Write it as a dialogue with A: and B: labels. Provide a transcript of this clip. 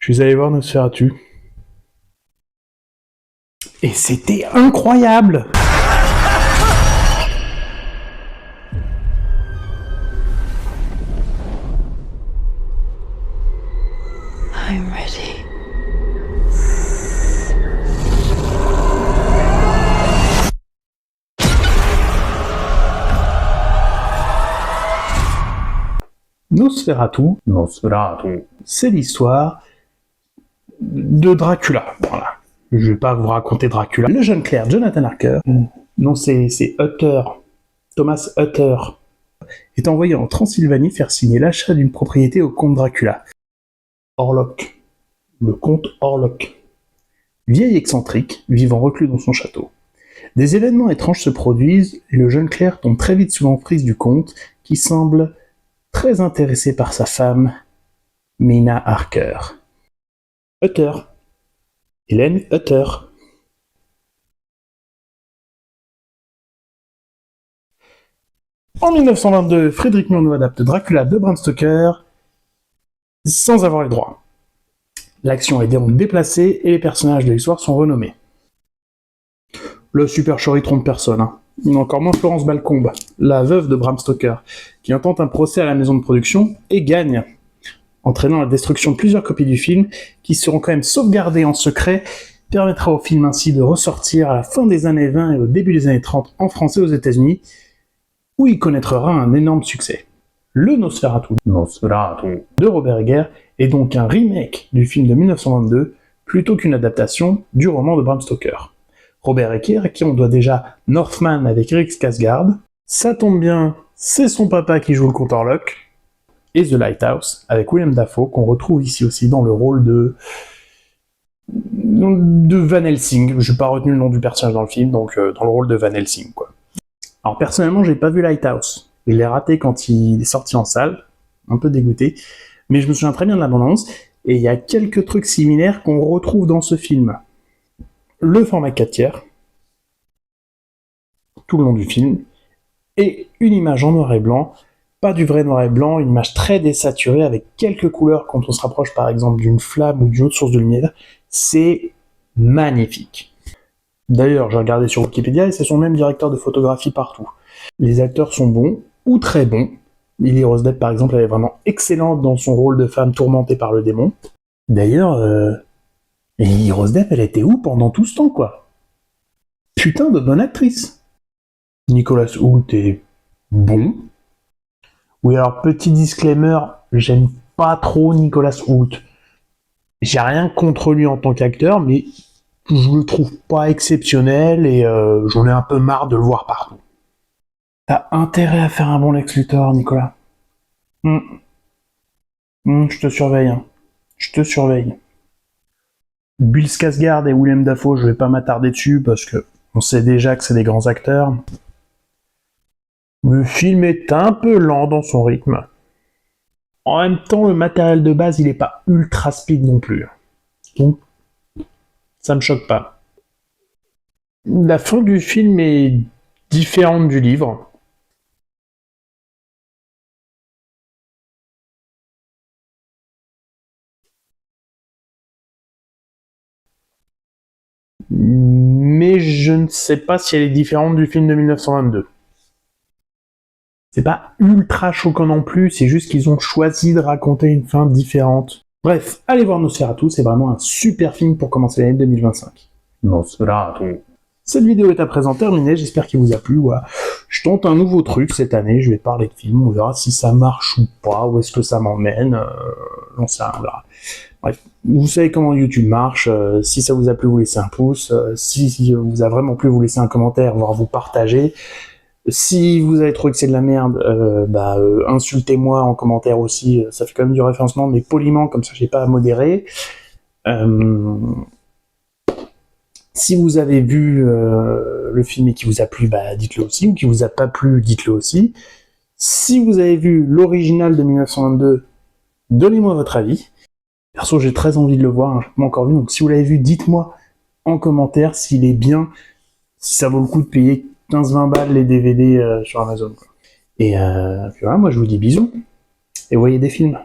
A: Je suis allé voir Nosferatu. Et c'était incroyable!
B: I'm ready.
A: Nosferatu, c'est l'histoire de Dracula. Voilà. Je vais pas vous raconter Dracula. Le jeune clerc Jonathan Harker, non c'est Hutter, Thomas Hutter, est envoyé en Transylvanie faire signer l'achat d'une propriété au comte Dracula. Orlok, le comte Orlok, vieil excentrique, vivant reclus dans son château. Des événements étranges se produisent et le jeune clerc tombe très vite sous l'emprise du comte, qui semble très intéressé par sa femme, Mina Harker. Hutter. Hélène Hutter. En 1922, Frédéric Murnau adapte Dracula de Bram Stoker sans avoir les droits. L'action est donc déplacée et les personnages de l'histoire sont renommés. Le supercherie trompe personne, hein. Encore moins Florence Balcombe, la veuve de Bram Stoker, qui intente un procès à la maison de production et gagne, entraînant la destruction de plusieurs copies du film, qui seront quand même sauvegardées en secret, permettra au film ainsi de ressortir à la fin des années 20 et au début des années 30 en France et aux États-Unis, où il connaîtra un énorme succès. Le Nosferatu de Robert Egger est donc un remake du film de 1922, plutôt qu'une adaptation du roman de Bram Stoker. Robert Egger, à qui on doit déjà Northman avec Eric Skarsgård, ça tombe bien, c'est son papa qui joue le comte Orlok, et The Lighthouse, avec William Dafoe, qu'on retrouve ici aussi dans le rôle de Van Helsing. Je n'ai pas retenu le nom du personnage dans le film, donc dans le rôle de Van Helsing, quoi. Alors personnellement, j'ai pas vu Lighthouse. Je l'ai raté quand il est sorti en salle, un peu dégoûté, mais je me souviens très bien de la bande-annonce, et il y a quelques trucs similaires qu'on retrouve dans ce film. Le format 4/3, tout le long du film, et une image en noir et blanc, pas du vrai noir et blanc, une image très désaturée avec quelques couleurs quand on se rapproche par exemple d'une flamme ou d'une autre source de lumière. C'est magnifique. D'ailleurs, j'ai regardé sur Wikipédia et c'est son même directeur de photographie partout. Les acteurs sont bons, ou très bons. Lily Rose Depp par exemple, elle est vraiment excellente dans son rôle de femme tourmentée par le démon. D'ailleurs, Lily Rose Depp, elle était où pendant tout ce temps, quoi? Putain de bonne actrice. Nicolas Hoult est bon. Oui, alors petit disclaimer, j'aime pas trop Nicolas Hoult. J'ai rien contre lui en tant qu'acteur, mais je le trouve pas exceptionnel et j'en ai un peu marre de le voir partout. T'as intérêt à faire un bon Lex Luthor, Nicolas. Je te surveille, hein. Je te surveille. Bill Skarsgård et William Dafoe, je vais pas m'attarder dessus parce que on sait déjà que c'est des grands acteurs. Le film est un peu lent dans son rythme. En même temps, le matériel de base, il est pas ultra speed non plus. Donc, ça me choque pas. La fin du film est différente du livre. Mais je ne sais pas si elle est différente du film de 1922. C'est pas ultra choquant non plus, c'est juste qu'ils ont choisi de raconter une fin différente. Bref, allez voir Nosferatu, c'est vraiment un super film pour commencer l'année 2025. Nosferatu. Cette vidéo est à présent terminée, j'espère qu'il vous a plu. Voilà. Je tente un nouveau truc cette année, je vais parler de films, on verra si ça marche ou pas, où est-ce que ça m'emmène, j'en sais rien, on verra. Bref, vous savez comment YouTube marche, si ça vous a plu, vous laissez un pouce, si vous a vraiment plu, vous laissez un commentaire, voire vous partagez. Si vous avez trouvé que c'est de la merde, insultez-moi en commentaire aussi, ça fait quand même du référencement, mais poliment, comme ça j'ai pas à modérer. Si vous avez vu le film et qui vous a plu, dites-le aussi, ou qui vous a pas plu, dites-le aussi. Si vous avez vu l'original de 1922, donnez-moi votre avis. Perso, j'ai très envie de le voir, hein, je l'ai pas encore vu, donc si vous l'avez vu, dites-moi en commentaire s'il est bien, si ça vaut le coup de payer 15-20 balles les DVD sur Amazon, quoi. Et puis voilà, moi je vous dis bisous, et voyez des films.